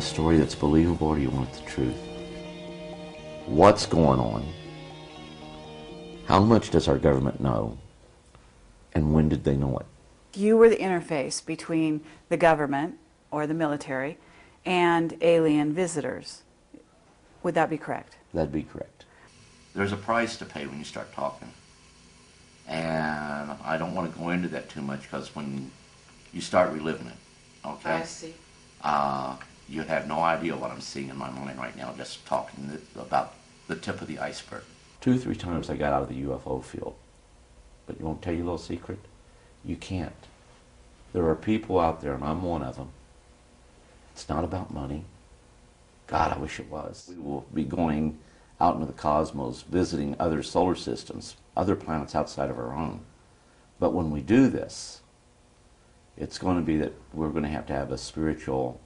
a story that's believable or do you want the truth? What's going on? How much does our government know? And when did they know it? You were the interface between the government or the military and alien visitors. Would that be correct? That'd be correct. There's a price to pay when you start talking. And I don't want to go into that too much because when you start reliving it, okay? I see. You have no idea what I'm seeing in my mind right now just talking about the tip of the iceberg. 2 or 3 times I got out of the UFO field. But you won't tell you a little secret? You can't. There are people out there, and I'm one of them. It's not about money. God, I wish it was. We will be going out into the cosmos, visiting other solar systems, other planets outside of our own. But when we do this, it's going to be that we're going to have a spiritual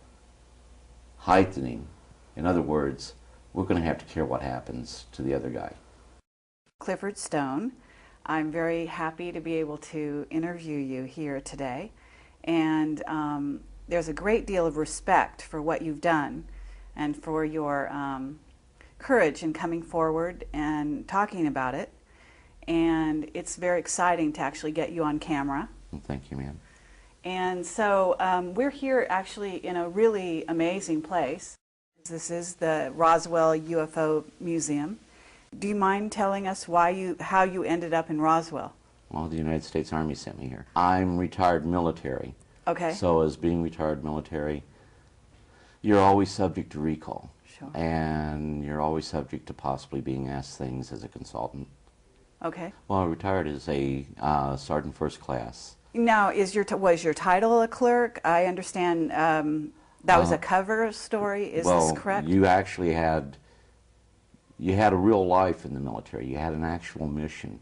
heightening. In other words, we're going to have to care what happens to the other guy. Clifford Stoun, I'm very happy to be able to interview you here today. And there's a great deal of respect for what you've done and for your courage in coming forward and talking about it. And it's very exciting to actually get you on camera. Thank you, ma'am. And so we're here actually in a really amazing place. This is the Roswell UFO Museum. Do you mind telling us how you ended up in Roswell? Well, the United States Army sent me here. I'm retired military. Okay. So as being retired military, you're always subject to recall. Sure. And you're always subject to possibly being asked things as a consultant. Okay. Well, I retired as a sergeant first class. Now, was your title a clerk? I understand that was a cover story. Is this correct? Well, you actually had a real life in the military. You had an actual mission.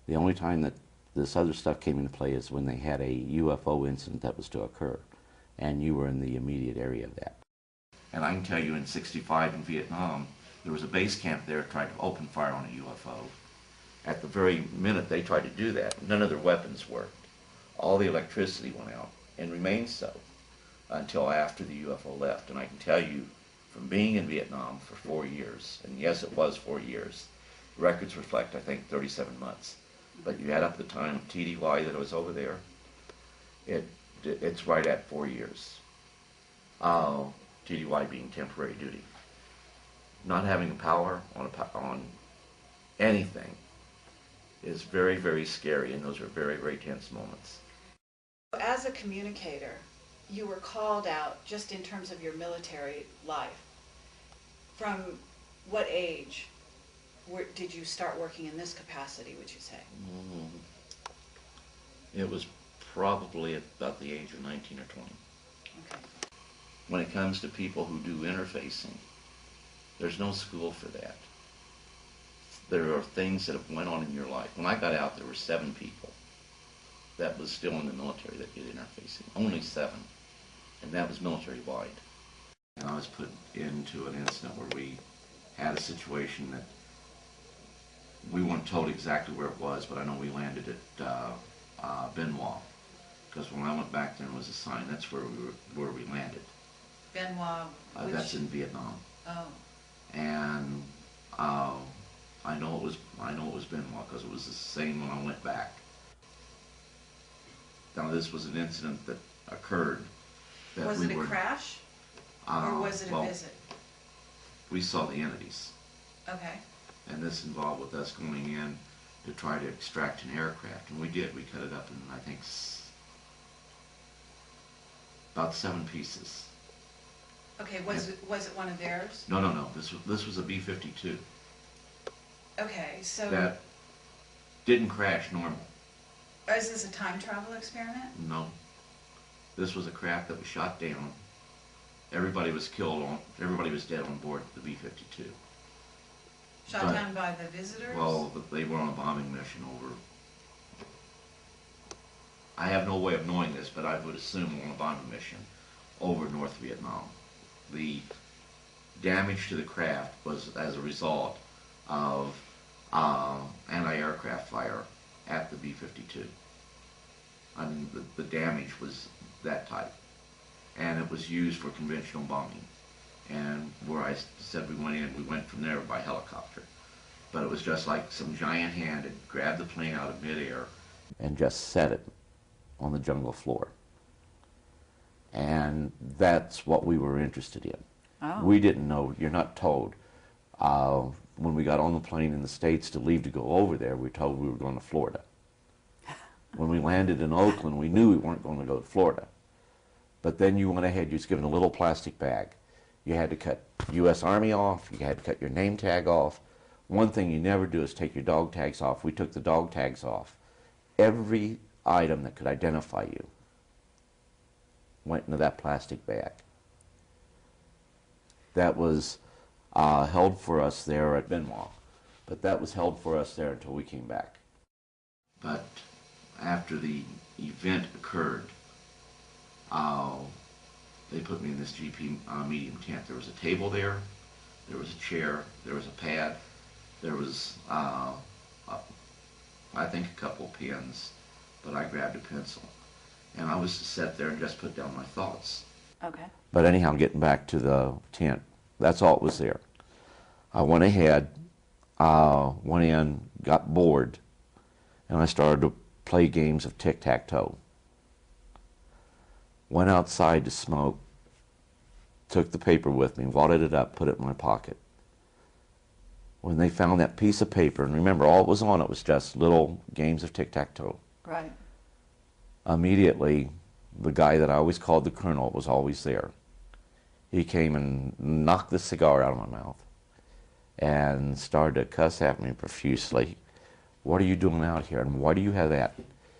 The only time that this other stuff came into play is when they had a UFO incident that was to occur, and you were in the immediate area of that. And I can tell you in '65 in Vietnam, there was a base camp there trying to open fire on a UFO. At the very minute they tried to do that, none of their weapons worked. All the electricity went out, and remained so until after the UFO left. And I can tell you, from being in Vietnam for 4 years, and yes, it was 4 years, records reflect, I think, 37 months. But you add up the time of TDY that I was over there, it's right at 4 years. TDY being temporary duty. Not having power on anything is very, very scary, and those are very, very tense moments. As a communicator, you were called out just in terms of your military life. From what age did you start working in this capacity, would you say? It was probably about the age of 19 or 20. Okay. When it comes to people who do interfacing, there's no school for that. There are things that have went on in your life. When I got out, there were 7 people that was still in the military that did interfacing. Only 7. And that was military-wide. And I was put into an incident where we had a situation that we weren't told exactly where it was, but I know we landed at Benoit. Because when I went back there and was assigned, that's where we landed. Benoit, that's in Vietnam. Oh. And I know it was Benoit because it was the same when I went back. Now this was an incident that occurred. Was it a crash? Or was it a visit? We saw the entities. Okay. And this involved with us going in to try to extract an aircraft. And we did. We cut it up in, I think, about 7 pieces. Okay, was it one of theirs? No. This was a B-52. Okay, so... That didn't crash normal. Is this a time travel experiment? No. This was a craft that was shot down. Everybody was dead on board the B-52. Shot down by the visitors? Well, they were on a bombing mission over... I have no way of knowing this, but I would assume on a bombing mission over North Vietnam. The damage to the craft was as a result of anti-aircraft fire at the B-52. I mean, the damage was that type. And it was used for conventional bombing. And where I said we went in, we went from there by helicopter. But it was just like some giant hand had grabbed the plane out of midair and just set it on the jungle floor. And that's what we were interested in. Oh. We didn't know, you're not told. When we got on the plane in the States to leave to go over there, we were told we were going to Florida. When we landed in Oakland, we knew we weren't going to go to Florida. But then you went ahead, you was given a little plastic bag. You had to cut U.S. Army off, you had to cut your name tag off. One thing you never do is take your dog tags off. We took the dog tags off. Every item that could identify you went into that plastic bag. That was held for us there at Benoit, but that was held for us there until we came back. But after the event occurred, they put me in this GP medium tent. There was a table there was a chair, there was a pad, there was, I think, a couple of pens, but I grabbed a pencil. And I was to sit there and just put down my thoughts. Okay. But anyhow, getting back to the tent, that's all it was there. I went ahead, went in, got bored, and I started to play games of tic-tac-toe. Went outside to smoke, took the paper with me, wadded it up, put it in my pocket. When they found that piece of paper, and remember, all it was on it was just little games of tic-tac-toe. Right. Immediately, the guy that I always called the colonel was always there. He came and knocked the cigar out of my mouth and started to cuss at me profusely. What are you doing out here, and why do you have that?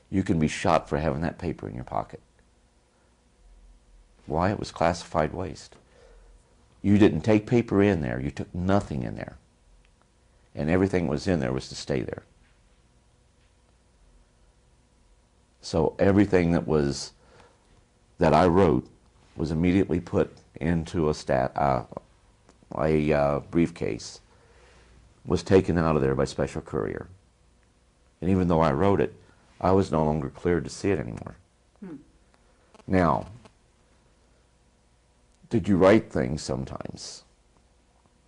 You can be shot for having that paper in your pocket. Why? It was classified waste. You didn't take paper in there. You took nothing in there. And everything that was in there was to stay there. So everything that I wrote was immediately put into a briefcase, was taken out of there by special courier. And even though I wrote it, I was no longer cleared to see it anymore. Now, did you write things sometimes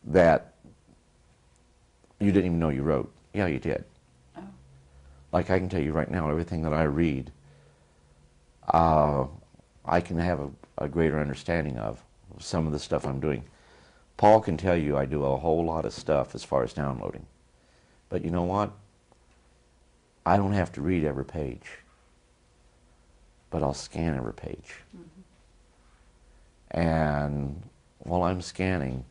that you didn't even know you wrote? Yeah, you did. Like I can tell you right now, everything that I read, I can have a greater understanding of some of the stuff I'm doing. Paul can tell you I do a whole lot of stuff as far as downloading. But you know what? I don't have to read every page, but I'll scan every page. And while I'm scanning,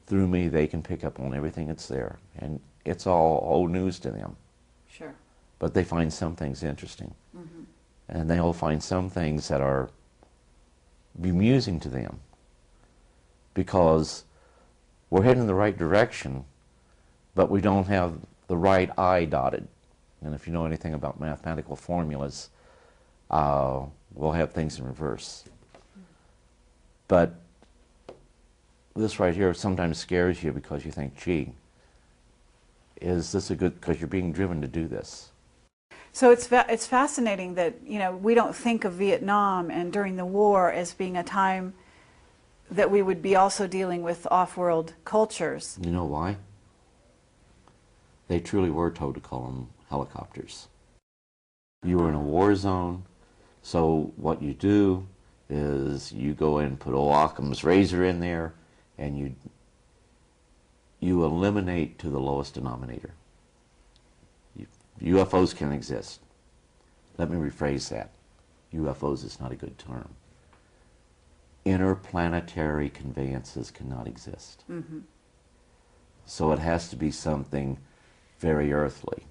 through me they can pick up on everything that's there. And it's all old news to them. Sure. But they find some things interesting. And they'll find some things that are bemusing to them, because we're heading in the right direction, but we don't have the right I dotted. And if you know anything about mathematical formulas, we'll have things in reverse. But this right here sometimes scares you because you think, gee, is this a good, because you're being driven to do this. So it's fascinating that, you know, we don't think of Vietnam and during the war as being a time that we would be also dealing with off-world cultures. You know why? They truly were told to call them helicopters. You were in a war zone, so what you do is you go in and put old Occam's razor in there, and you eliminate to the lowest denominator. UFOs can exist. Let me rephrase that. UFOs is not a good term. Interplanetary conveyances cannot exist. So it has to be something very earthly.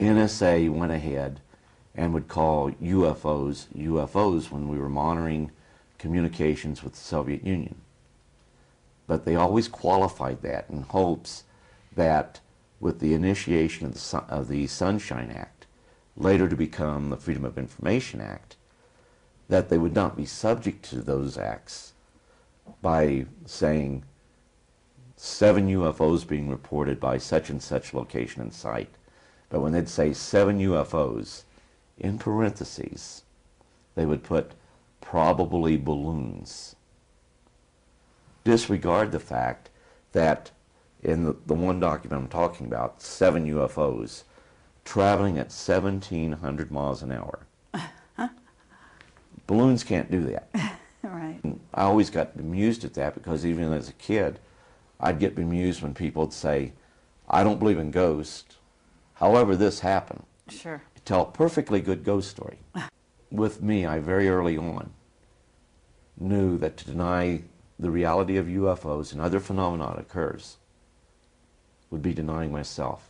NSA went ahead and would call UFOs UFOs when we were monitoring communications with the Soviet Union. But they always qualified that in hopes that with the initiation of the Sunshine Act, later to become the Freedom of Information Act, that they would not be subject to those acts by saying 7 UFOs being reported by such and such location and site. But when they'd say 7 UFOs, in parentheses, they would put probably balloons. Disregard the fact that in the one document I'm talking about, 7 UFOs traveling at 1,700 miles an hour. Balloons can't do that. Right. I always got amused at that because even as a kid, I'd get bemused when people would say, I don't believe in ghosts. However, this happened. Sure. Tell a perfectly good ghost story. With me, I very early on knew that to deny the reality of UFOs and other phenomena that occurs would be denying myself.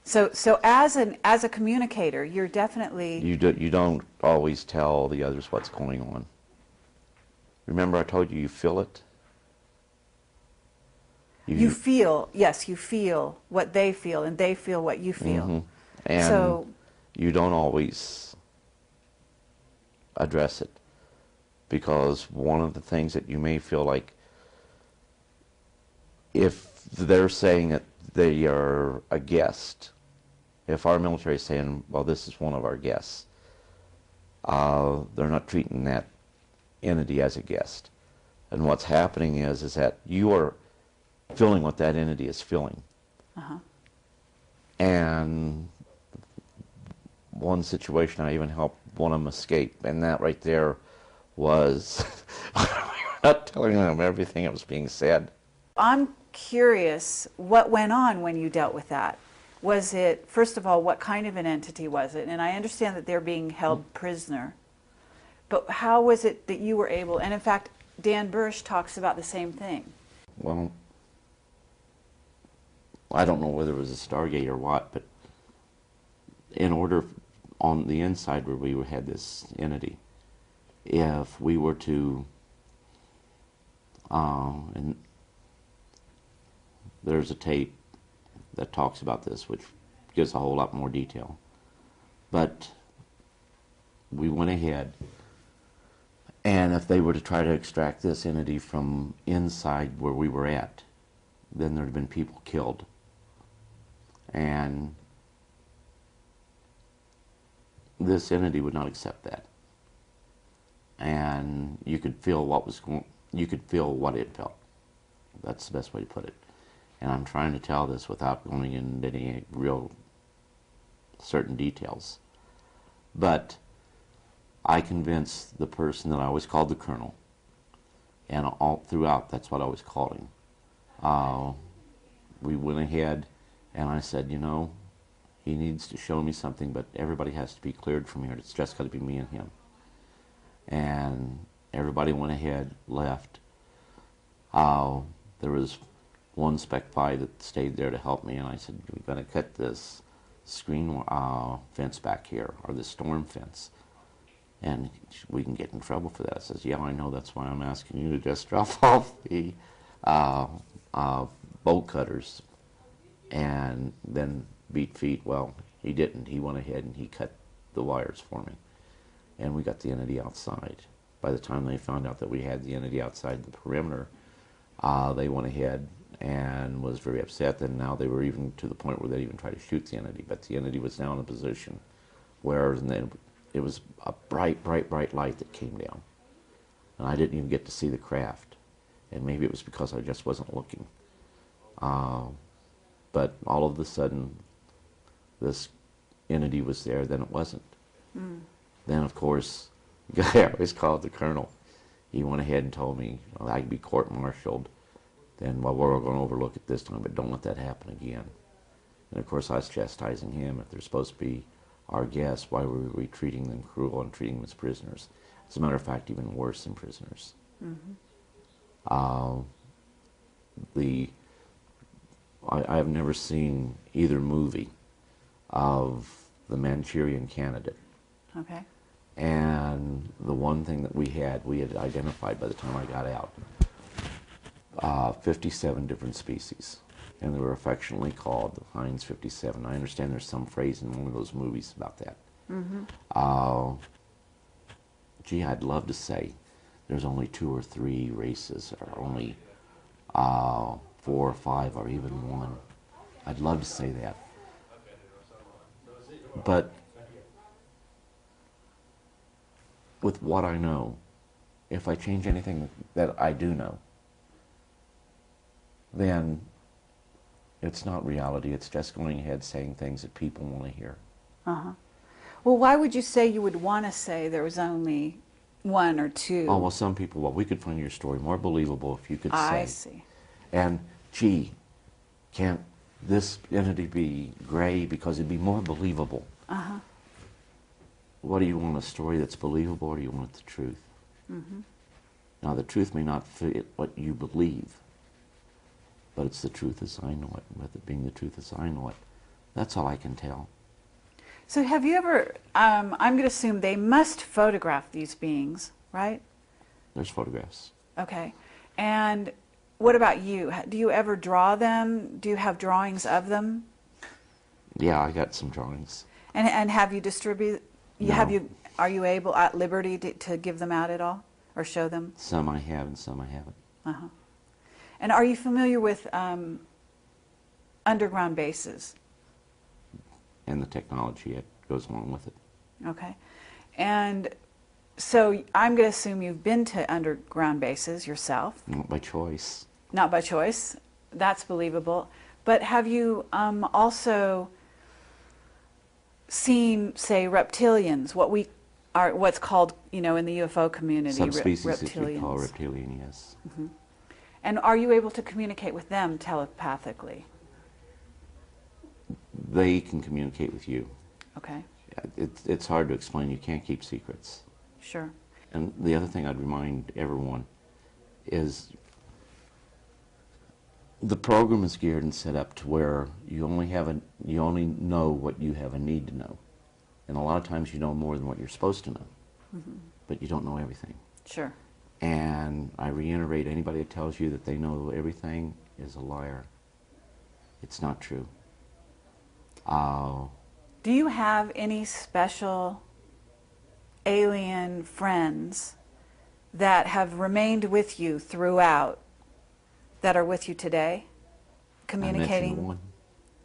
So as a communicator, you're definitely... You don't always tell the others what's going on. Remember I told you feel it? You feel, yes, you feel what they feel, and they feel what you feel. Mm-hmm. And so, you don't always address it, because one of the things that you may feel like, if they're saying that they are a guest, if our military is saying, well, this is one of our guests, they're not treating that entity as a guest. And what's happening is that you are feeling what that entity is feeling. And one situation, I even helped one of them escape, and that right there was not telling them everything that was being said. I'm curious, what went on when you dealt with that? Was it, first of all, what kind of an entity was it? And I understand that they're being held prisoner, but how was it that you were able, and in fact, Dan Bursch talks about the same thing. Well, I don't know whether it was a Stargate or what, but in order, on the inside where we had this entity, if we were to, and there's a tape that talks about this, which gives a whole lot more detail, but we went ahead, and if they were to try to extract this entity from inside where we were at, then there'd have been people killed. And this entity would not accept that. And you could feel what was going, you could feel what it felt. That's the best way to put it. And I'm trying to tell this without going into any real certain details. But I convinced the person that I always called the Colonel, and all throughout that's what I always called him. We went ahead and I said, you know, he needs to show me something, but everybody has to be cleared from here. It's just got to be me and him. And everybody went ahead, left. There was one Spec 5 that stayed there to help me, and I said, we're going to cut this screen fence back here, or the storm fence, and we can get in trouble for that. I says, yeah, I know, that's why I'm asking you to just drop off the bolt cutters and then beat feet. Well, he didn't. He went ahead and he cut the wires for me, and we got the entity outside. By the time they found out that we had the entity outside the perimeter, they went ahead and was very upset. And now they were even to the point where they even tried to shoot the entity, but the entity was now in a position where it was a bright, bright, bright light that came down, and I didn't even get to see the craft. And maybe it was because I just wasn't looking. But all of a sudden, this entity was there, then it wasn't. Then, of course, the guy I always called the Colonel, he went ahead and told me, well, I could be court-martialed. Then, well, we're going to overlook it this time, but don't let that happen again. And, of course, I was chastising him. If they're supposed to be our guests, why were we treating them cruel and treating them as prisoners? As a matter of fact, even worse than prisoners. I have never seen either movie of the Manchurian Candidate. Okay. And the one thing that we had identified by the time I got out, 57 different species. And they were affectionately called the Heinz 57. I understand there's some phrase in one of those movies about that. Gee, I'd love to say there's only 2 or 3 races, or only 4 or 5, or even 1. I'd love to say that. But with what I know, if I change anything that I do know, then it's not reality. It's just going ahead saying things that people want to hear. Uh-huh. Well, why would you say you would want to say there was only one or two? Oh, well, some people, well, we could find your story more believable if you could say. I see. And, gee, can't this entity be gray because it'd be more believable? Uh-huh. What do you want, a story that's believable, or do you want the truth? Mm-hmm. Now, the truth may not fit what you believe, but it's the truth as I know it. With it being the truth as I know it, that's all I can tell. So have you ever, I'm going to assume they must photograph these beings, right? There's photographs. Okay. And what about you? Do you ever draw them? Do you have drawings of them? Yeah, I got some drawings. And have you distributed, No. are you able, at liberty, to give them out at all? Or show them? Some I have and some I haven't. Uh-huh. And are you familiar with underground bases? And the technology that goes along with it. Okay. And so I'm going to assume you've been to underground bases yourself. Not by choice. Not by choice. That's believable. But have you also seen, say, reptilians, what's called, in the UFO community, Subspecies reptilians? that we call reptilian, yes. Mm-hmm. And are you able to communicate with them telepathically? They can communicate with you. Okay. It's hard to explain. You can't keep secrets. Sure. And the other thing I'd remind everyone is the program is geared and set up to where you only know what you have a need to know. And a lot of times you know more than what you're supposed to know. Mm-hmm. But you don't know everything. Sure. And I reiterate, anybody that tells you that they know everything is a liar. It's not true. Do you have any special alien friends that have remained with you throughout, that are with you today, communicating? I mentioned one.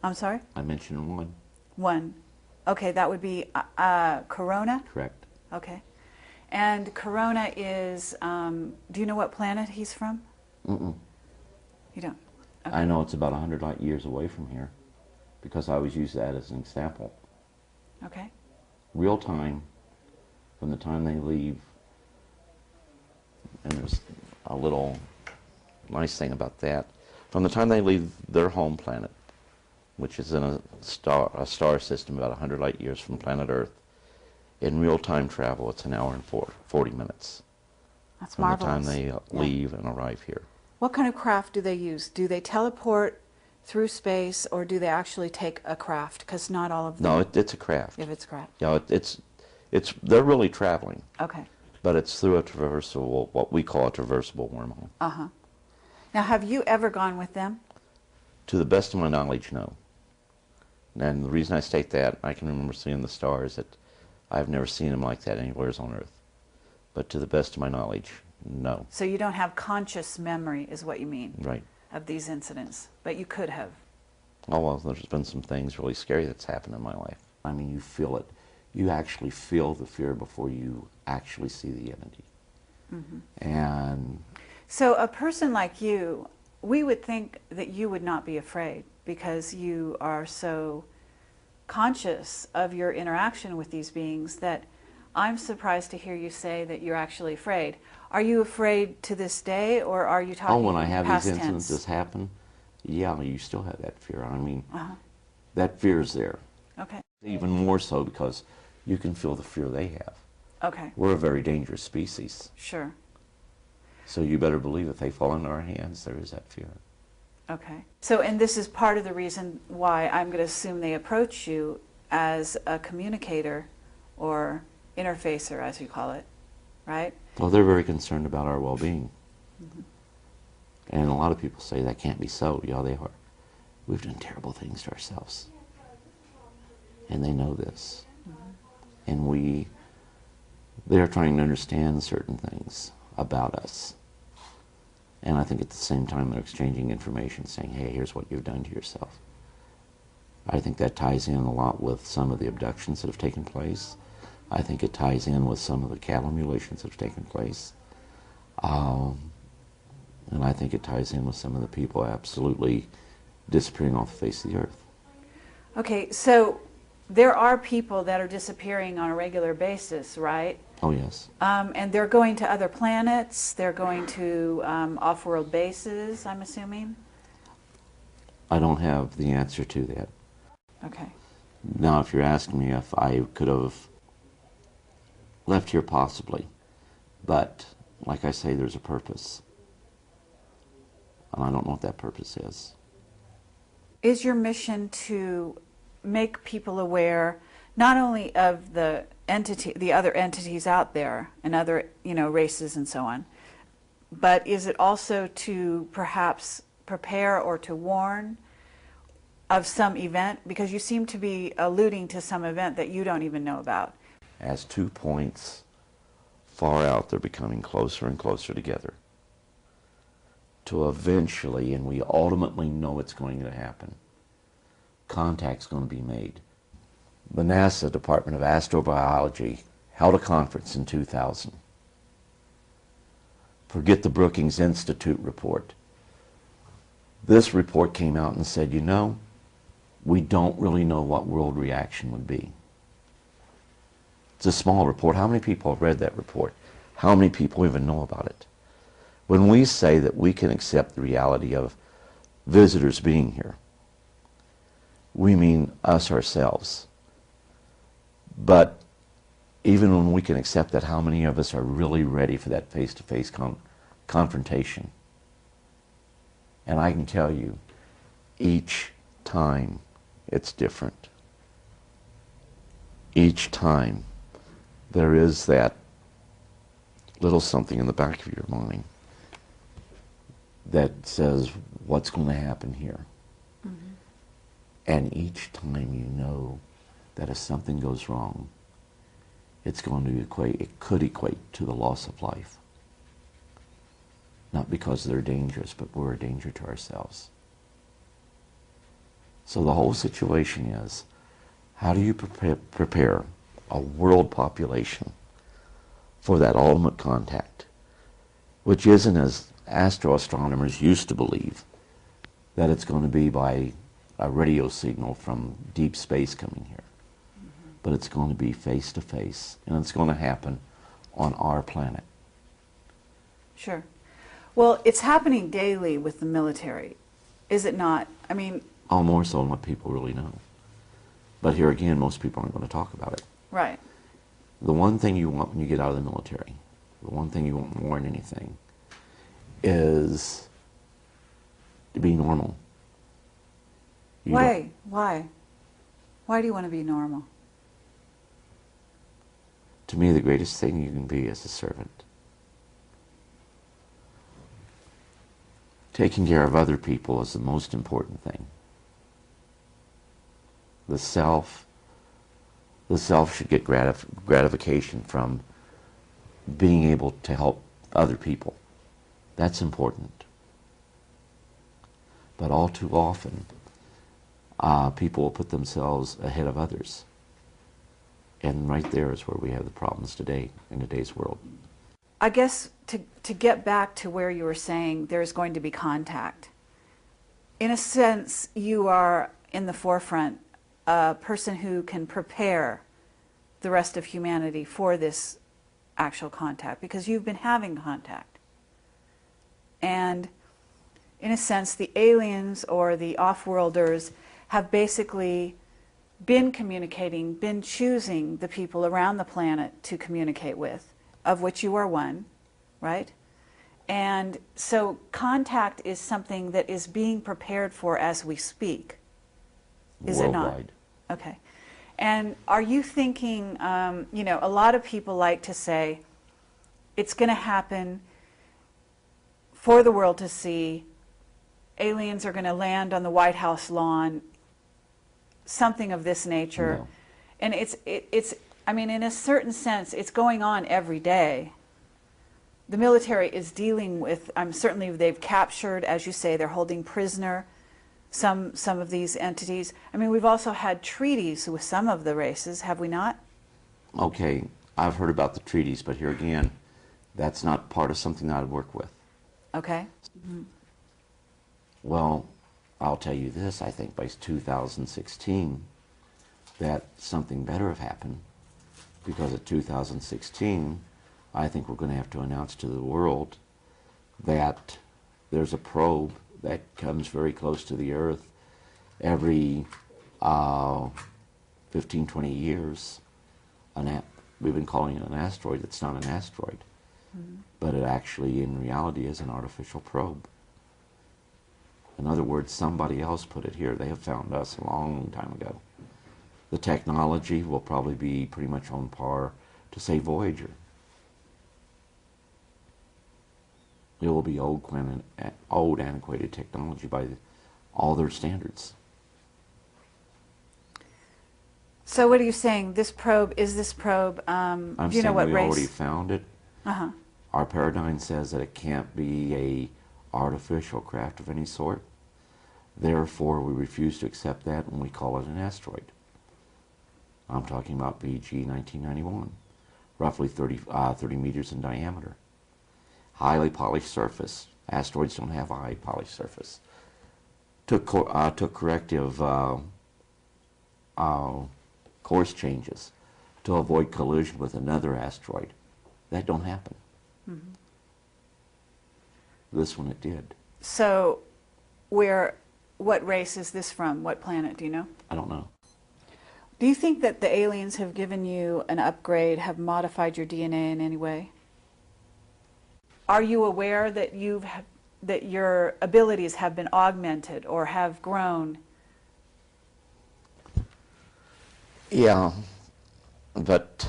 I'm sorry? I mentioned one. One. Okay, that would be Corona? Correct. Okay. And Corona is, do you know what planet he's from? Mm-mm. You don't? Okay. I know it's about 100 light years away from here, because I always use that as an example. Okay. Real time, from the time they leave, and there's a little nice thing about that, from the time they leave their home planet, which is in a star system about 100 light years from planet Earth, in real time travel, it's an hour and 40 minutes. That's from marvelous. the time they leave and arrive here. What kind of craft do they use? Do they teleport through space, or do they actually take a craft? Because not all of them. No, it's a craft. If it's craft. Yeah, they're really traveling. Okay. But it's through a traversable, what we call a traversable wormhole. Uh-huh. Now, have you ever gone with them? To the best of my knowledge, no. And the reason I state that, I can remember seeing the stars, that I've never seen them like that anywhere on Earth. But to the best of my knowledge, no. So you don't have conscious memory, is what you mean? Right. Of these incidents, but you could have. Oh, well, there's been some things really scary that's happened in my life. I mean, you feel it. You actually feel the fear before you actually see the entity. Mm-hmm. And so a person like you, we would think that you would not be afraid because you are so conscious of your interaction with these beings that I'm surprised to hear you say that you're actually afraid. Are you afraid to this day, or are you talking when I have past these tense? incidences happen, yeah, you still have that fear. I mean, that fear is there. Okay. Even more so because you can feel the fear they have. Okay. We're a very dangerous species. Sure. So you better believe if they fall into our hands, there is that fear. Okay. So, and this is part of the reason why I'm going to assume they approach you as a communicator or interfacer, as you call it, right? Well, they're very concerned about our well-being. Mm-hmm. And a lot of people say that can't be so. Yeah, they are. We've done terrible things to ourselves. And they know this. Mm-hmm. And they're trying to understand certain things about us. And I think at the same time they're exchanging information, saying, hey, here's what you've done to yourself. I think that ties in a lot with some of the abductions that have taken place, I think it ties in with some of the cattle mutilations that have taken place. And I think it ties in with some of the people absolutely disappearing off the face of the earth. Okay, so there are people that are disappearing on a regular basis, right? Oh, yes. And they're going to other planets, they're going to off-world bases, I'm assuming? I don't have the answer to that. Okay. Now, if you're asking me if I could have left here, possibly. But, like I say, there's a purpose. And I don't know what that purpose is. Is your mission to make people aware not only of the other entities out there and other, races and so on, but is it also to perhaps prepare or to warn of some event? Because you seem to be alluding to some event that you don't even know about. As 2 points far out, they're becoming closer and closer together to eventually, and we ultimately know it's going to happen, contact's going to be made. The NASA Department of Astrobiology held a conference in 2000. Forget the Brookings Institute report. This report came out and said, we don't really know what world reaction would be. It's a small report. How many people have read that report? How many people even know about it? When we say that we can accept the reality of visitors being here, we mean us ourselves. But even when we can accept that, how many of us are really ready for that face-to-face confrontation? And I can tell you, each time it's different. Each time there is that little something in the back of your mind that says, what's going to happen here? Mm-hmm. And each time you know that if something goes wrong, it's going to it could equate to the loss of life. Not because they're dangerous, but we're a danger to ourselves. So the whole situation is, how do you prepare a world population for that ultimate contact, which isn't, as astroastronomers used to believe, that it's going to be by a radio signal from deep space coming here. Mm-hmm. But it's going to be face to face, and it's going to happen on our planet. Sure. Well, it's happening daily with the military, is it not? Oh, more so than what people really know. But here again, most people aren't going to talk about it. Right. The one thing you want when you get out of the military, the one thing you want more than anything, is to be normal. Why? Why? Why do you want to be normal? To me, the greatest thing you can be is a servant. Taking care of other people is the most important thing. The self should get gratification from being able to help other people. That's important. But all too often, people will put themselves ahead of others. And right there is where we have the problems today, in today's world. I guess to get back to where you were saying there's going to be contact, in a sense, you are in the forefront, a person who can prepare the rest of humanity for this actual contact, because you've been having contact. And in a sense, the aliens or the off-worlders have basically been communicating, been choosing the people around the planet to communicate with, of which you are one, right? And so contact is something that is being prepared for as we speak. Is it not? Worldwide. Okay. And are you thinking, a lot of people like to say, it's going to happen for the world to see, aliens are going to land on the White House lawn, something of this nature. No. And it's in a certain sense, it's going on every day. The military is dealing with, certainly they've captured, as you say, they're holding prisoner some of these entities. We've also had treaties with some of the races, have we not? Okay, I've heard about the treaties, but here again, that's not part of something that I'd work with. Okay. Well, I'll tell you this, I think by 2016 that something better have happened, because at 2016 I think we're going to have to announce to the world that there's a probe that comes very close to the Earth every 15, 20 years. We've been calling it an asteroid. It's not an asteroid, but it actually in reality is an artificial probe. In other words, somebody else put it here. They have found us a long time ago. The technology will probably be pretty much on par to, say, Voyager. It will be old antiquated technology by all their standards. So what are you saying? This probe, is this probe, I'm do you know saying what we race? already found it. Uh-huh. Our paradigm says that it can't be a artificial craft of any sort. Therefore, we refuse to accept that and we call it an asteroid. I'm talking about BG 1991, roughly 30 meters in diameter. Highly polished surface. Asteroids don't have a high polished surface. Took corrective course changes to avoid collision with another asteroid. That don't happen. This one it did. So what race is this from? What planet, do you know? I don't know. Do you think that the aliens have given you an upgrade, have modified your DNA in any way? Are you aware that that your abilities have been augmented or have grown? Yeah, but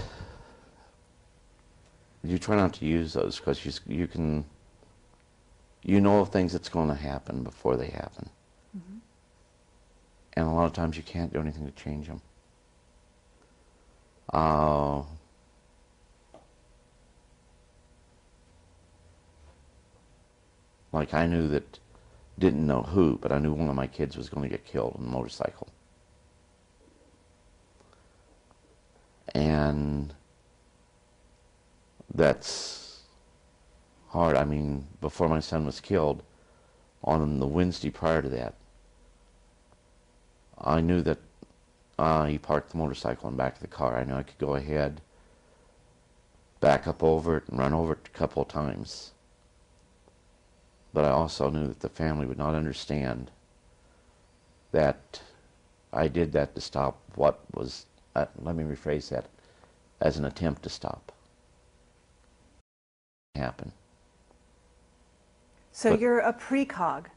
you try not to use those because you know of things that's going to happen before they happen. And a lot of times you can't do anything to change them. Like I knew that, didn't know who, but I knew one of my kids was going to get killed on a motorcycle. And that's hard. I mean, before my son was killed, on the Wednesday prior to that, I knew that he parked the motorcycle in the back of the car. I knew I could go ahead, back up over it, and run over it a couple of times. But I also knew that the family would not understand that I did that to stop what was, let me rephrase that, as an attempt to stop. Happen. So you're a precog.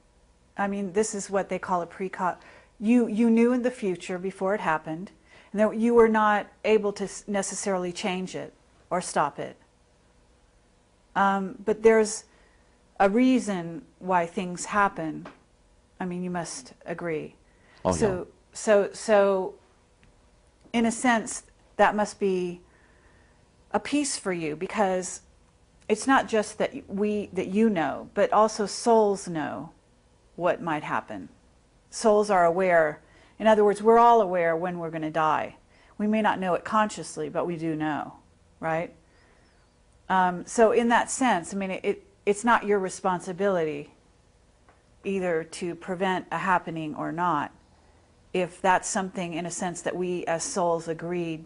I mean, this is what they call a precog. You knew in the future before it happened, and that you were not able to necessarily change it or stop it. But there's a reason why things happen. I mean, you must agree. Oh, so, yeah. so, in a sense, that must be a piece for you, because it's not just that you know, but also souls know what might happen. Souls are aware. In other words, we're all aware when we're going to die. We may not know it consciously, but we do know, right? So in that sense, I mean, it's not your responsibility either to prevent a happening or not, if that's something, in a sense, that we as souls agreed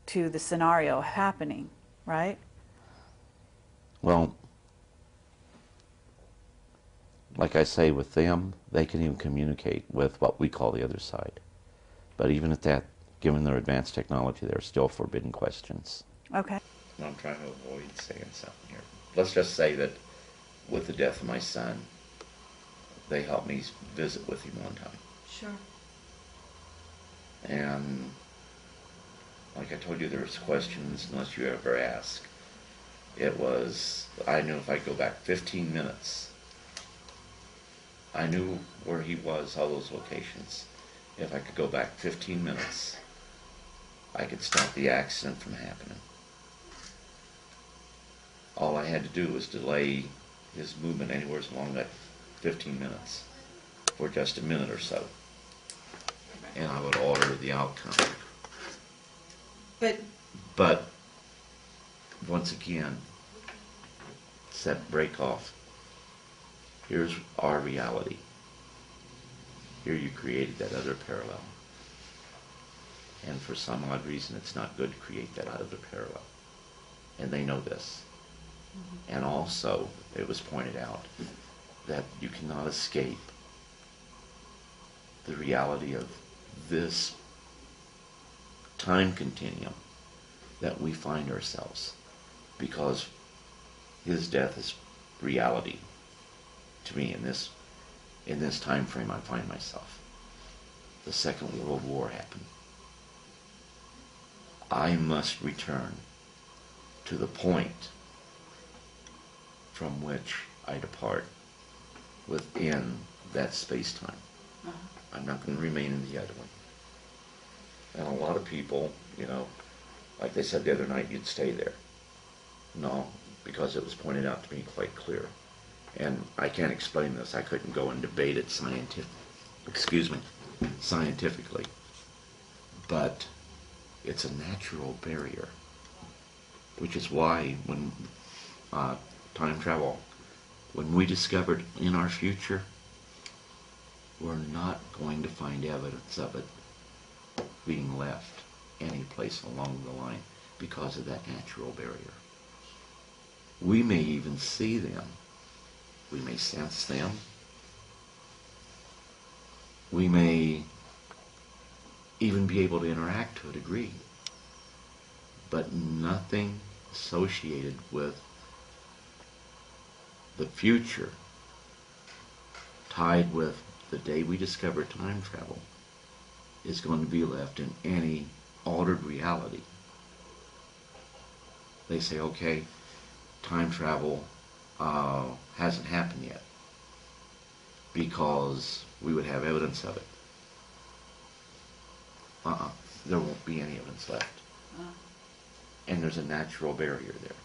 to the scenario happening, right? Well, like I say, with them, they can even communicate with what we call the other side. But even at that, given their advanced technology, there are still forbidden questions. Okay. I'm trying to avoid saying something here. Let's just say that with the death of my son, they helped me visit with him one time. Sure. And like I told you, there's questions unless you ever ask. It was, I knew if I go back 15 minutes, I knew where he was, all those locations. If I could go back 15 minutes, I could stop the accident from happening. All I had to do was delay his movement anywhere along that 15 minutes for just a minute or so, and I would alter the outcome. But But once again, set break off. Here's our reality. Here you created that other parallel. And for some odd reason, it's not good to create that other parallel. And they know this. Mm-hmm. And also, it was pointed out that you cannot escape the reality of this time continuum that we find ourselves, because his death is reality to me in this time frame I find myself. The Second World War happened. I must return to the point from which I depart within that space-time. Uh-huh. I'm not going to remain in the other one. And a lot of people, you know, like they said the other night, you'd stay there. No, because it was pointed out to me quite clear. And I can't explain this. I couldn't go and debate it scientifically. But it's a natural barrier, which is why when time travel, when we discovered in our future, we're not going to find evidence of it being left any place along the line because of that natural barrier. We may even see them. We may sense them. We may even be able to interact to a degree, but nothing associated with the future tied with the day we discover time travel is going to be left in any altered reality. They say, okay, time travel hasn't happened yet because we would have evidence of it. There won't be any evidence left. And there's a natural barrier there.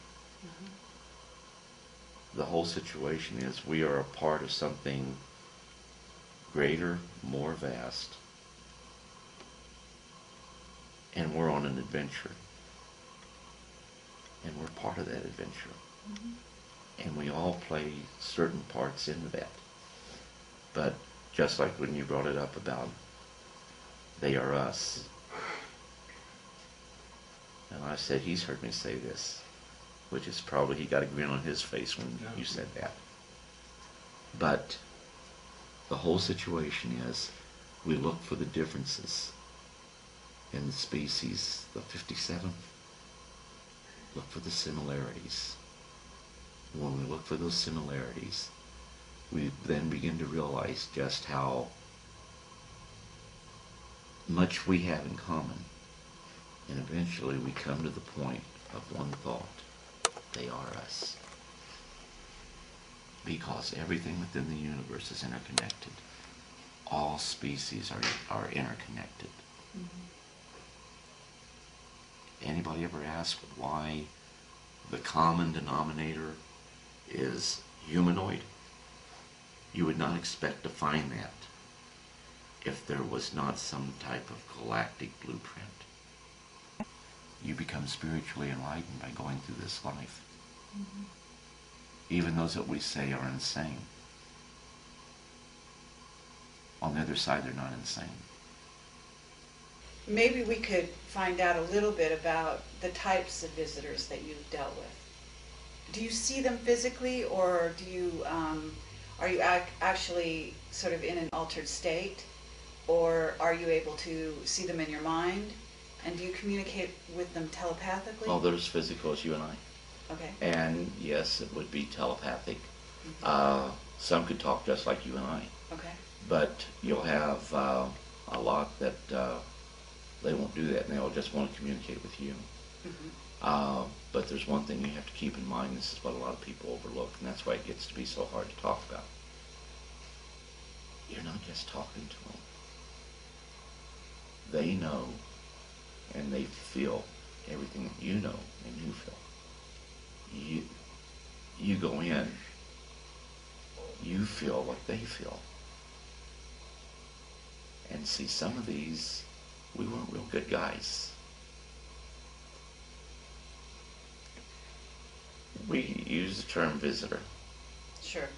The whole situation is we are a part of something greater, more vast, and we're on an adventure. And we're part of that adventure. And we all play certain parts into that. But just like when you brought it up about they are us, and I said, he's heard me say this, which is probably he got a grin on his face when you said that. But the whole situation is we look for the differences in the species, the 57, look for the similarities. When we look for those similarities, we then begin to realize just how much we have in common. And eventually we come to the point of one thought. They are us. Because everything within the universe is interconnected. All species are interconnected. Anybody ever ask why the common denominator is humanoid? You would not expect to find that if there was not some type of galactic blueprint. You become spiritually enlightened by going through this life. Even those that we say are insane, on the other side they're not insane. Maybe we could find out a little bit about the types of visitors that you've dealt with. Do you see them physically, or do you are you actually sort of in an altered state, or are you able to see them in your mind? And do you communicate with them telepathically? Well, they're as physical as you and I. Okay. And yes, it would be telepathic. Some could talk just like you and I. Okay. But you'll have a lot that they won't do that, and they'll just want to communicate with you. But there's one thing you have to keep in mind. This is what a lot of people overlook, and that's why it gets to be so hard to talk about. You're not just talking to them. They know, and they feel everything that you know and you feel. You go in, you feel what they feel. And see, some of these, we weren't real good guys. We use the term visitor, Sure.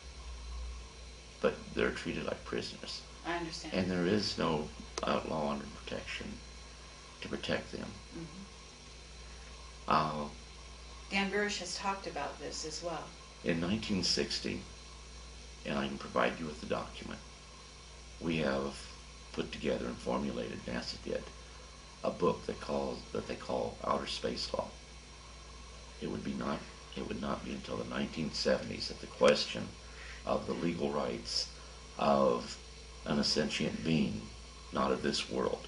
but they're treated like prisoners. I understand. And there is no law under protection to protect them. Mm-hmm. Dan Burish has talked about this as well. In 1960, and I can provide you with the document, we have put together and formulated, NASA did, a book that they call Outer Space Law. It would not be until the 1970s that the question of the legal rights of an sentient being, not of this world,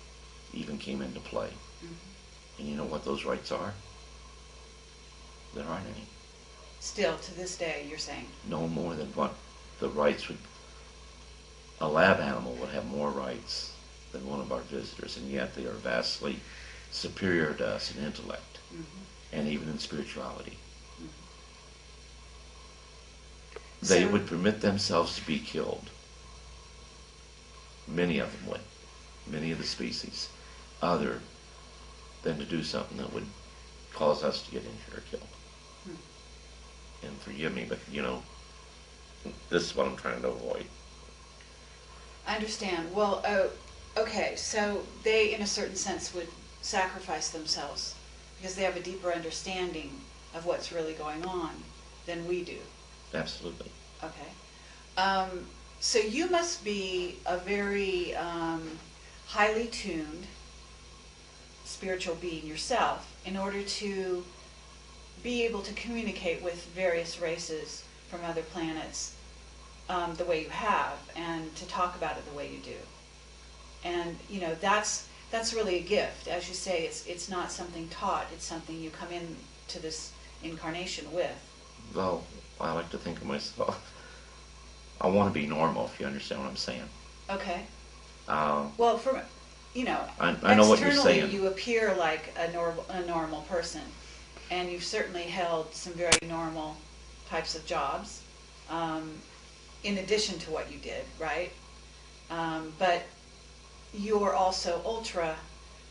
even came into play. Mm-hmm. And you know what those rights are? There aren't any. Still, to this day, you're saying? No more than what the rights would... A lab animal would have more rights than one of our visitors, and yet they are vastly superior to us in intellect, mm-hmm. and even in spirituality. Mm-hmm. They would permit themselves to be killed. Many of them would. Many of the species. Other than to do something that would cause us to get injured or killed. Hmm. And forgive me, but this is what I'm trying to avoid. I understand. Well, okay, so they, in a certain sense, would sacrifice themselves because they have a deeper understanding of what's really going on than we do. Absolutely. Okay. So you must be a very highly tuned spiritual being yourself in order to be able to communicate with various races from other planets the way you have, and to talk about it the way you do. And that's really a gift. As you say, it's not something taught, it's something you come into this incarnation with. Well, I like to think of myself, I want to be normal, if you understand what I'm saying. Okay. Well, I know what you're saying. Externally you appear like a normal person, and you've certainly held some very normal types of jobs, in addition to what you did, right? But you're also ultra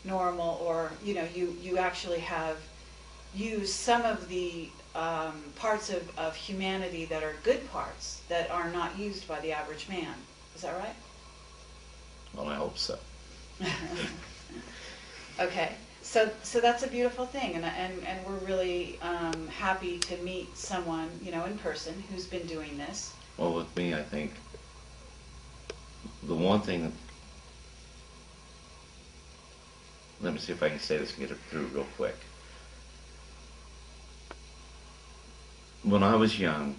normal, or you actually have used some of the parts of humanity that are good parts that are not used by the average man. Is that right? Well, I hope so. Okay, so that's a beautiful thing, and we're really happy to meet someone in person who's been doing this. Well, with me, I think the one thing that, let me see if I can say this and get it through real quick. When I was young,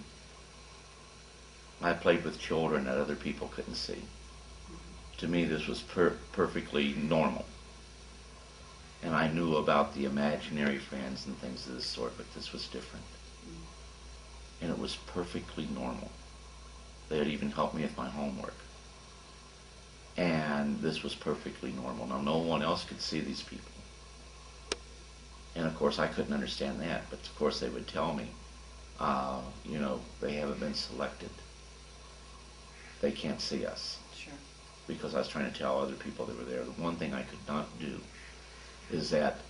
I played with children that other people couldn't see. To me, this was perfectly normal. And I knew about the imaginary friends and things of this sort, but this was different. And it was perfectly normal. They had even helped me with my homework. And this was perfectly normal. Now, no one else could see these people. And of course, I couldn't understand that, but of course they would tell me, they haven't been selected. They can't see us. Sure. Because I was trying to tell other people that were there. The one thing I could not do is that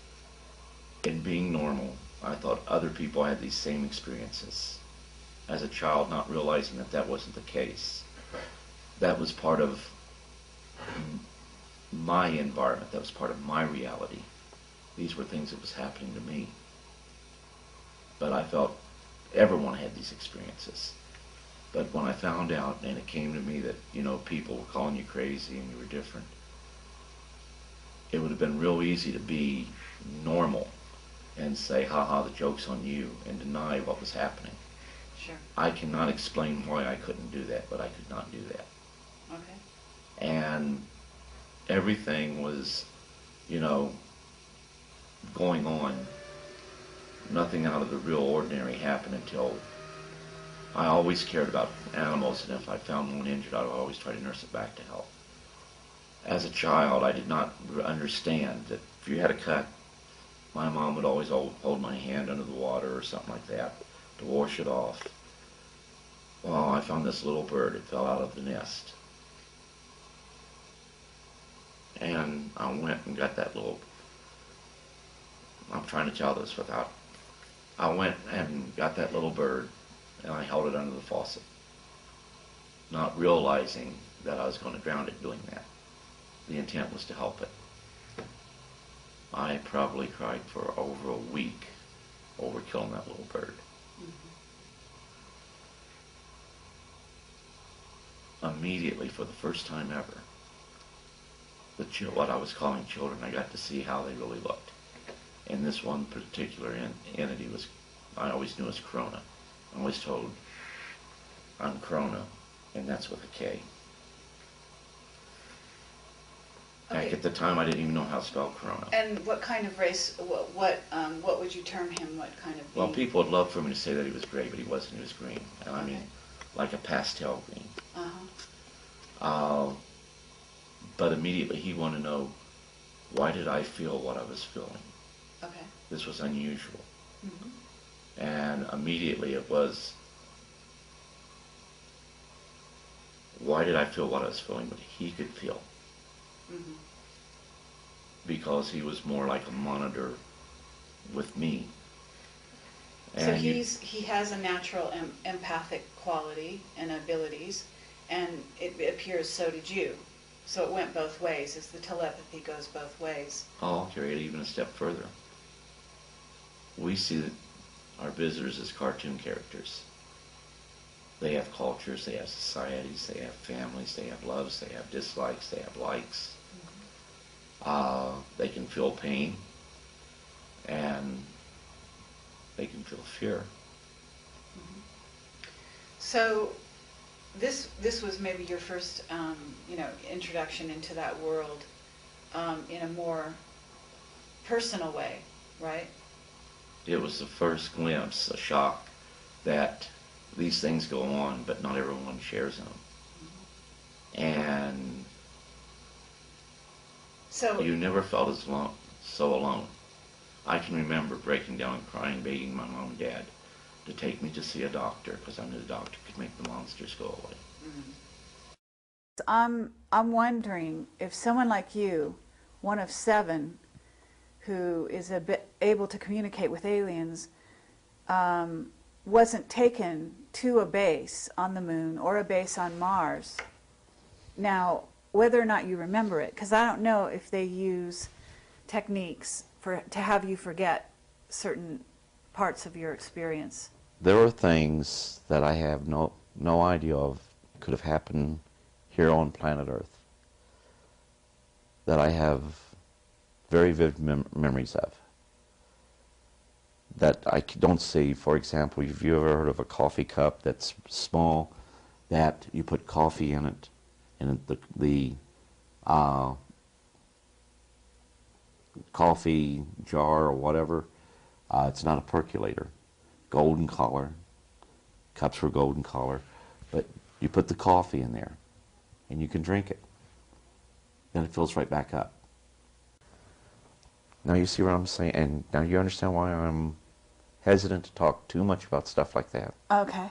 in being normal, I thought other people had these same experiences. As a child, not realizing that that wasn't the case. That was part of my environment. That was part of my reality. These were things that was happening to me. But I felt everyone had these experiences. But when I found out, and it came to me that, people were calling you crazy and you were different, it would have been real easy to be normal and say, ha-ha, the joke's on you, and deny what was happening. Sure. I cannot explain why I couldn't do that, but I could not do that. Okay. And everything was, going on. Nothing out of the real ordinary happened until I always cared about animals, and if I found one injured, I would always try to nurse it back to health. As a child, I did not understand that if you had a cut, my mom would always hold my hand under the water or something like that to wash it off. Well, I found this little bird. It fell out of the nest. And I went and got that little... I'm trying to tell this without I went and got that little bird and I held it under the faucet, not realizing that I was going to drown it doing that. The intent was to help it. I probably cried for over a week over killing that little bird. Immediately, for the first time ever, what I was calling children, I got to see how they really looked. And this one particular entity was, I always knew as Corona. I always told, I'm Corona, and that's with a K. Okay. Back at the time, I didn't even know how to spell Corona. And what kind of race, what would you term him, what kind of Well, being? people would love for me to say that he was gray, but he wasn't, he was green. And I mean, like a pastel green. But immediately he wanted to know, why did I feel what I was feeling? Okay. This was unusual. Mm-hmm. And immediately it was, why did I feel what I was feeling, but he could feel? Mm-hmm. Because he was more like a monitor with me. So And he has a natural empathic quality and abilities, and it appears so did you. So it went both ways, as the telepathy goes both ways. I'll carry it even a step further. We see our visitors as cartoon characters. They have cultures, they have societies, they have families, they have loves, they have dislikes, they have likes. Mm-hmm. They can feel pain, and they can feel fear. Mm-hmm. So this was maybe your first, introduction into that world in a more personal way, right? It was the first glimpse, a shock, that these things go on, but not everyone shares them. Mm-hmm. And so you never felt so alone. I can remember breaking down and crying, begging my mom and dad to take me to see a doctor, because I knew the doctor could make the monsters go away. Mm-hmm. I'm wondering if someone like you, one of 7, who is able to communicate with aliens, wasn't taken to a base on the moon or a base on Mars. Now, whether or not you remember it, because I don't know if they use techniques to have you forget certain parts of your experience. There are things that I have no idea of could have happened here on planet Earth that I have very vivid memories of, that I don't see. For example, have you ever heard of a coffee cup that's small, that you put coffee in it, and the coffee jar or whatever, it's not a percolator, golden color, cups were golden color, but you put the coffee in there and you can drink it, then it fills right back up. Now you see what I'm saying, and now you understand why I'm hesitant to talk too much about stuff like that. Okay.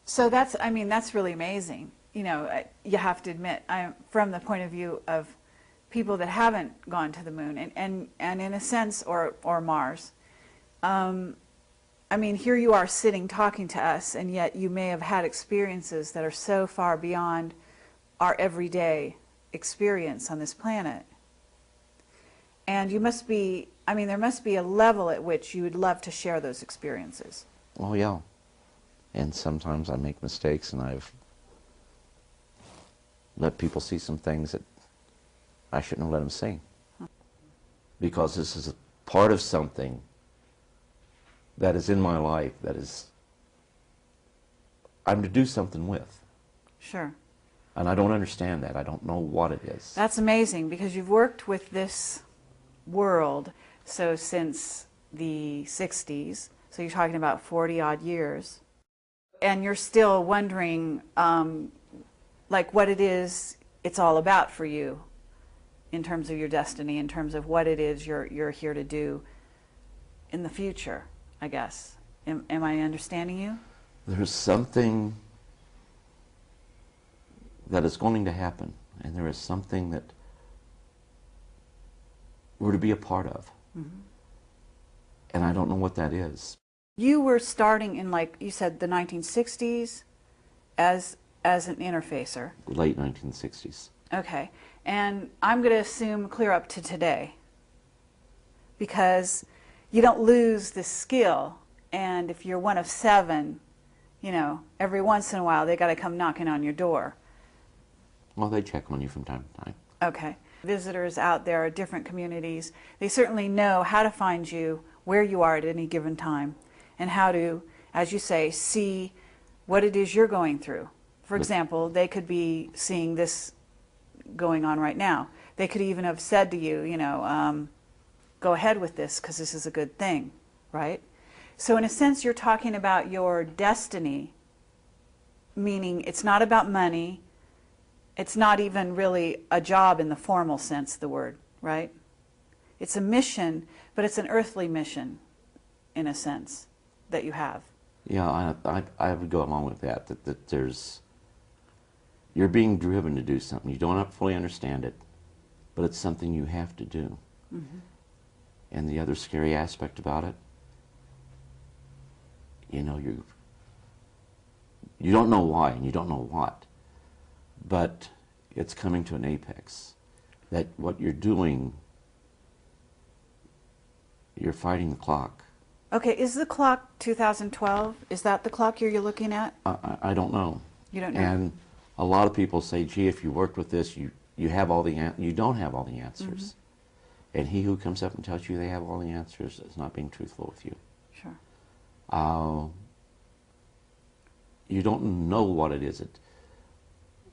So that's really amazing. You know, you have to admit, from the point of view of people that haven't gone to the moon and in a sense, or Mars. I mean, here you are sitting talking to us, and yet you may have had experiences that are so far beyond our everyday experience on this planet. And you must be, there must be a level at which you would love to share those experiences. Oh, yeah. And sometimes I make mistakes, and I've let people see some things that I shouldn't have let them see. Because this is a part of something that is in my life that is, I'm to do something with. Sure. And I don't understand that. I don't know what it is. That's amazing, because you've worked with this world since the 60s, so you're talking about 40-odd years, and you're still wondering what it is it's all about for you in terms of your destiny, in terms of what it is you're here to do in the future, I guess. Am I understanding you? There's something that is going to happen, and there is something that we're to be a part of. Mm-hmm. And I don't know what that is. You were starting in, like you said, the 1960s as an interfacer. Late 1960s. Okay. And I'm going to assume clear up to today, because you don't lose the skill. And if you're one of 7, you know, every once in a while they got to come knocking on your door. Well, they check on you from time to time. Okay. Visitors out there, different communities, they certainly know how to find you, where you are at any given time, and how to, as you say, see what it is you're going through. For example, they could be seeing this going on right now. They could even have said to you, you know, go ahead with this because this is a good thing, right? So in a sense, you're talking about your destiny, meaning it's not about money. It's not even really a job in the formal sense of the word, right? It's a mission, but it's an earthly mission, in a sense, that you have. Yeah, I would go along with that, that there's, you're being driven to do something. You don't fully understand it, but it's something you have to do. Mm-hmm. And the other scary aspect about it, you know, you don't know why and you don't know what, but it's coming to an apex. That what you're doing, you're fighting the clock. Okay, is the clock 2012? Is that the clock you're looking at? I don't know. You don't know? And a lot of people say, gee, if you worked with this, you have all the you don't have all the answers. Mm-hmm. And he who comes up and tells you they have all the answers is not being truthful with you. Sure. You don't know what it is.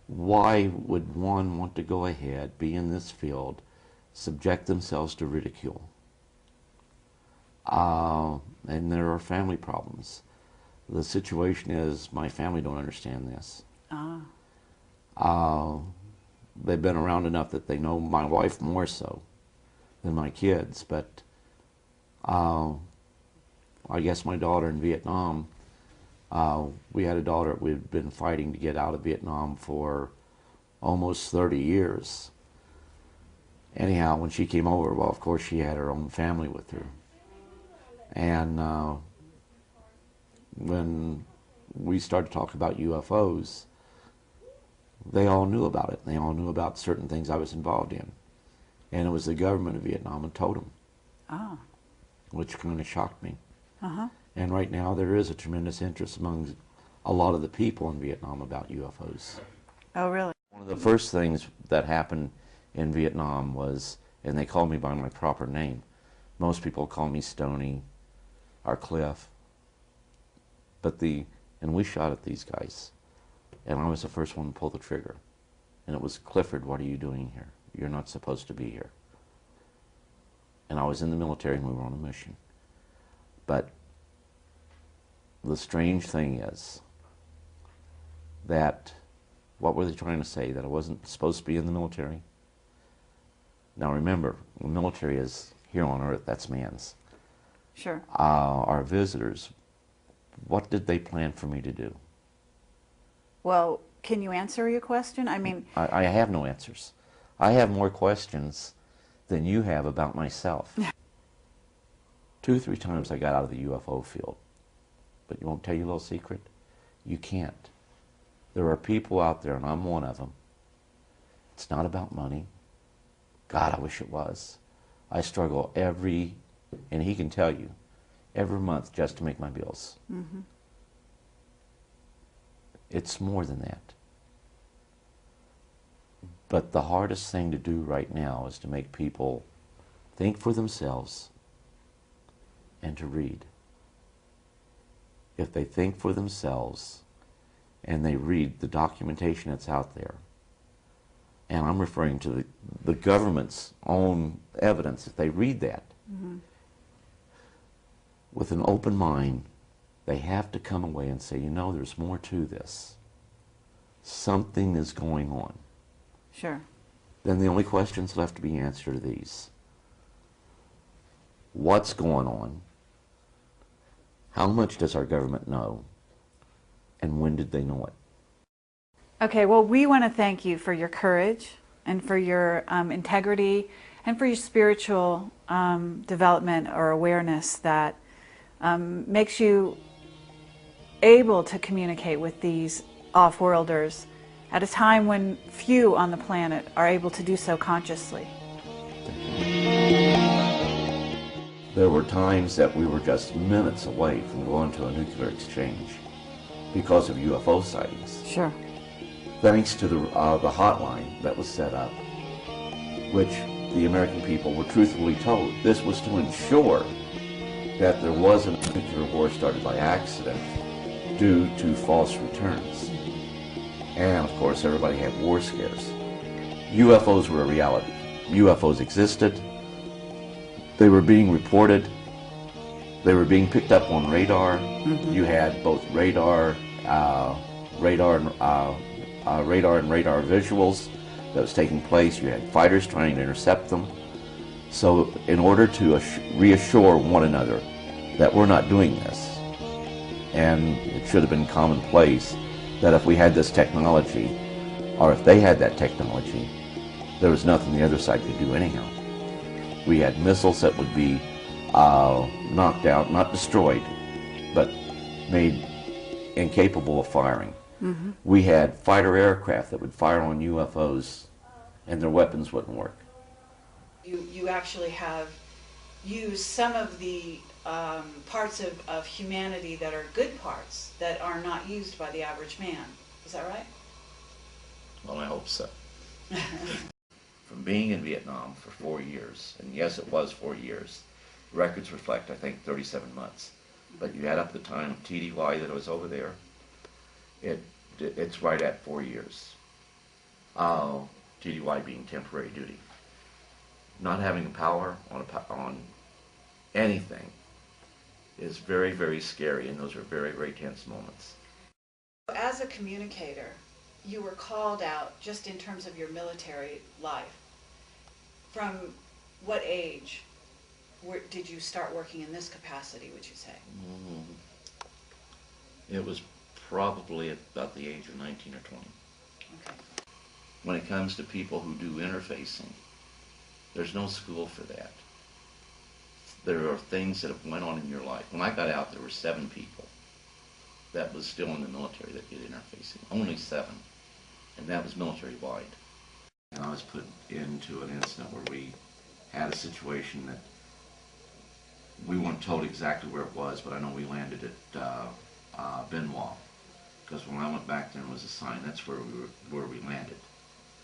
Why would one want to go ahead, be in this field, subject themselves to ridicule? And there are family problems. The situation is, my family don't understand this. They've been around enough that they know my wife more so than my kids, but I guess my daughter in Vietnam, we had a daughter we'd been fighting to get out of Vietnam for almost 30 years. Anyhow, when she came over, well, of course she had her own family with her. And when we started to talk about UFOs, they all knew about it. They all knew about certain things I was involved in. And it was the government of Vietnam that told them, which kind of shocked me. And right now there is a tremendous interest among a lot of the people in Vietnam about UFOs. Oh, really? One of the first things that happened in Vietnam was, and they called me by my proper name. Most people call me Stoney or Cliff. And we shot at these guys. And I was the first one to pull the trigger. And it was, Clifford, what are you doing here? You're not supposed to be here. And I was in the military and we were on a mission. But the strange thing is that, what were they trying to say? That I wasn't supposed to be in the military? Now remember, the military is here on Earth, that's man's. Sure. Our visitors, what did they plan for me to do? Well, can you answer your question? I mean... I have no answers. I have more questions than you have about myself. 2 or 3 times I got out of the UFO field. But you won't tell you a little secret? You can't. There are people out there, and I'm one of them. It's not about money. God, I wish it was. I struggle and he can tell you, every month just to make my bills. Mm-hmm. It's more than that. But the hardest thing to do right now is to make people think for themselves and to read. If they think for themselves and they read the documentation that's out there, and I'm referring to the government's own evidence, if they read that, with an open mind, they have to come away and say, you know, there's more to this. Something is going on. Sure. Then the only questions left to be answered are these. What's going on? How much does our government know? And when did they know it? Okay, well, we want to thank you for your courage and for your integrity and for your spiritual development or awareness that makes you able to communicate with these off-worlders at a time when few on the planet are able to do so consciously. There were times that we were just minutes away from going to a nuclear exchange because of UFO sightings. Sure. Thanks to the hotline that was set up, which the American people were truthfully told this was to ensure that there wasn't a nuclear war started by accident due to false returns. And of course everybody had war scares. UFOs were a reality. UFOs existed. They were being reported. They were being picked up on radar. Mm-hmm. You had both radar and radar visuals that was taking place. You had fighters trying to intercept them. So in order to reassure one another that we're not doing this, and it should have been commonplace that if we had this technology, or if they had that technology, there was nothing the other side could do anyhow. We had missiles that would be knocked out, not destroyed, but made incapable of firing. Mm-hmm. We had fighter aircraft that would fire on UFOs and their weapons wouldn't work. You actually have used some of the parts of humanity that are good parts that are not used by the average man. Is that right? Well, I hope so. From being in Vietnam for 4 years, and yes, it was 4 years, records reflect, I think, 37 months. But you add up the time of TDY that I was over there, it's right at 4 years. TDY being temporary duty. Not having power on anything is very, very scary, and those are very, very tense moments. As a communicator, you were called out just in terms of your military life. From what age did you start working in this capacity, would you say? It was probably about the age of 19 or 20. Okay. When it comes to people who do interfacing, there's no school for that. There are things that have went on in your life. When I got out, there were 7 people that was still in the military that did interfacing. Only 7. And that was military-wide. And I was put into an incident where we had a situation that we weren't told exactly where it was, but I know we landed at Benoit. Because when I went back there and was assigned, that's where we landed.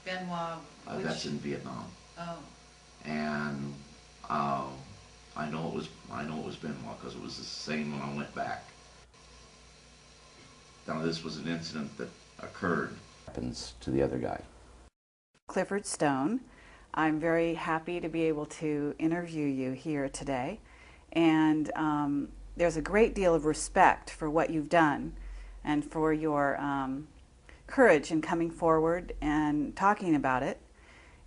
Benoit, that's in Vietnam. Oh. And I know it was Benoit because it was the same when I went back. Now this was an incident that occurred. Happens to the other guy. Clifford Stoun. I'm very happy to be able to interview you here today. And there's a great deal of respect for what you've done and for your courage in coming forward and talking about it.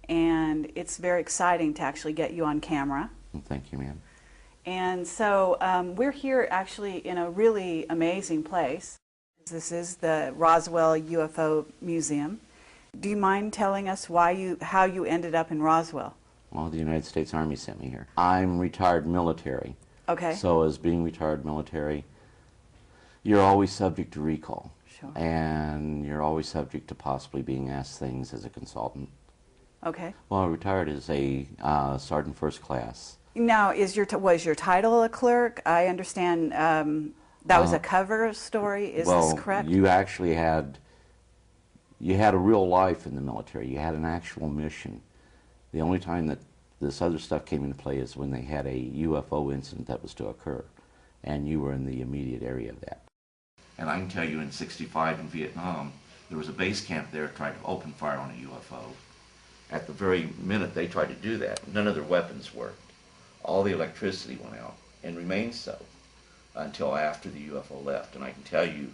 And it's very exciting to actually get you on camera. Thank you, ma'am. And so we're here actually in a really amazing place. This is the Roswell UFO Museum. Do you mind telling us how you ended up in Roswell? Well, the United States Army sent me here. I'm retired military. Okay. So as being retired military, you're always subject to recall. Sure. And you're always subject to possibly being asked things as a consultant. Okay. Well, I retired as a sergeant first class. Now, was your title a clerk? I understand that was a cover story. Is this correct? Well, you actually had a real life in the military. You had an actual mission. The only time that this other stuff came into play is when they had a UFO incident that was to occur, and you were in the immediate area of that. And I can tell you in '65 in Vietnam, there was a base camp there trying to open fire on a UFO. At the very minute they tried to do that, none of their weapons worked. All the electricity went out, and remained so until after the UFO left. And I can tell you,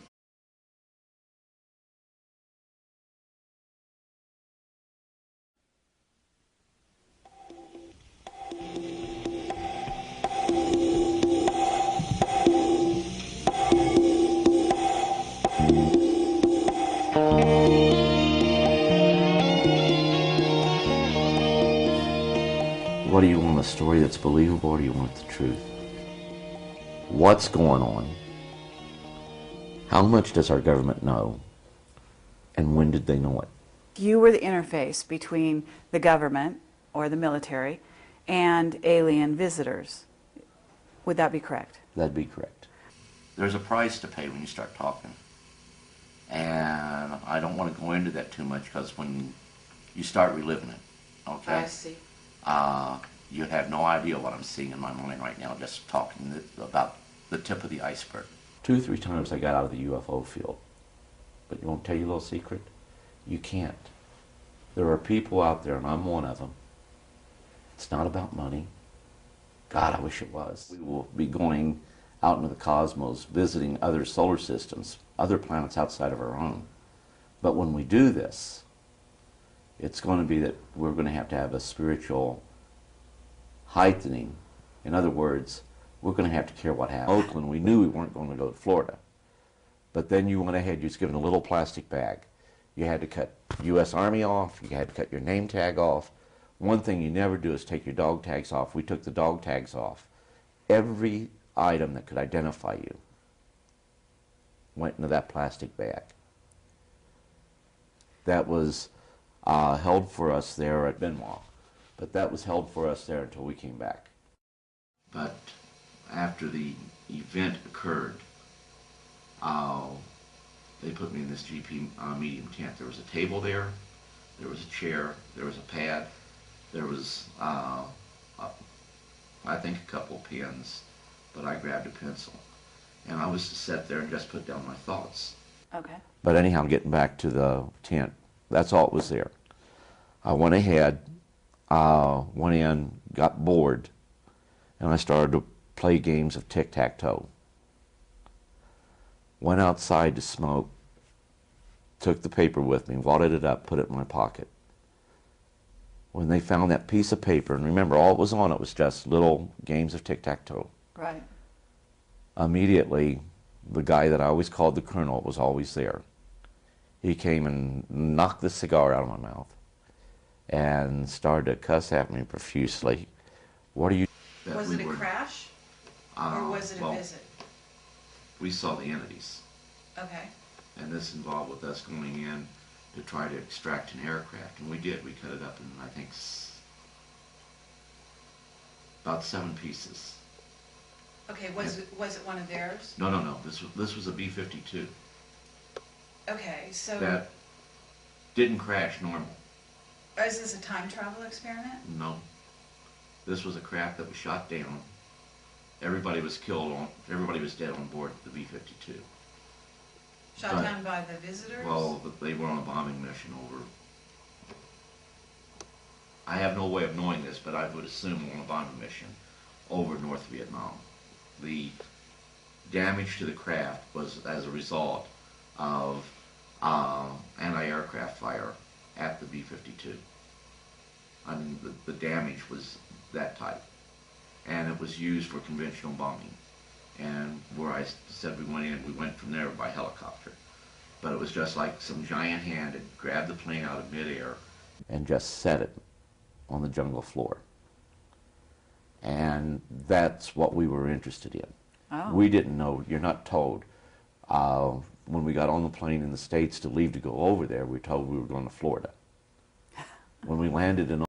What do you want, a story that's believable, or do you want the truth? What's going on? How much does our government know? And when did they know it? You were the interface between the government, or the military, and alien visitors. Would that be correct? That'd be correct. There's a price to pay when you start talking. And I don't want to go into that too much, because when you start reliving it, okay? I see. You have no idea what I'm seeing in my mind right now, just talking about the tip of the iceberg. 2 or 3 times I got out of the UFO field. But you won't tell you a little secret? You can't. There are people out there, and I'm one of them. It's not about money. God, I wish it was. We will be going out into the cosmos, visiting other solar systems, other planets outside of our own. But when we do this, it's going to be that we're going to have a spiritual heightening. In other words, we're going to have to care what happens. Oakland, we knew we weren't going to go to Florida. But then you went ahead, you was given a little plastic bag. You had to cut U.S. Army off, you had to cut your name tag off. One thing you never do is take your dog tags off. We took the dog tags off. Every item that could identify you went into that plastic bag. That was held for us there at Benoit, but that was held for us there until we came back. But after the event occurred, they put me in this GP medium tent. There was a table there was a chair, there was a pad, there was, I think, a couple of pens, but I grabbed a pencil. And I was to sit there and just put down my thoughts. Okay. But anyhow, getting back to the tent, that's all that was there. I went ahead, went in, got bored, and I started to play games of tic-tac-toe. Went outside to smoke, took the paper with me, wadded it up, put it in my pocket. When they found that piece of paper, and remember, all it was on it was just little games of tic-tac-toe. Right. Immediately, the guy that I always called the colonel was always there. He came and knocked the cigar out of my mouth and started to cuss at me profusely. What are you... Was it a crash, or was it a visit? We saw the entities. Okay. And this involved with us going in to try to extract an aircraft, and we did. We cut it up in, I think, about 7 pieces. Okay, was it one of theirs? No. This was a B-52. Okay, so... That didn't crash normal. Is this a time travel experiment? No. This was a craft that was shot down. Everybody was dead on board the B-52. Shot down by the visitors? Well, they were on a bombing mission over... I have no way of knowing this, but I would assume on a bombing mission over North Vietnam. The damage to the craft was as a result of anti-aircraft fire at the B-52. I mean, the damage was that type. And it was used for conventional bombing. And where I said we went from there by helicopter. But it was just like some giant hand had grabbed the plane out of midair and just set it on the jungle floor. And that's what we were interested in. Oh. We didn't know, you're not told. When we got on the plane in the States to leave to go over there, we were told we were going to Florida. When we landed in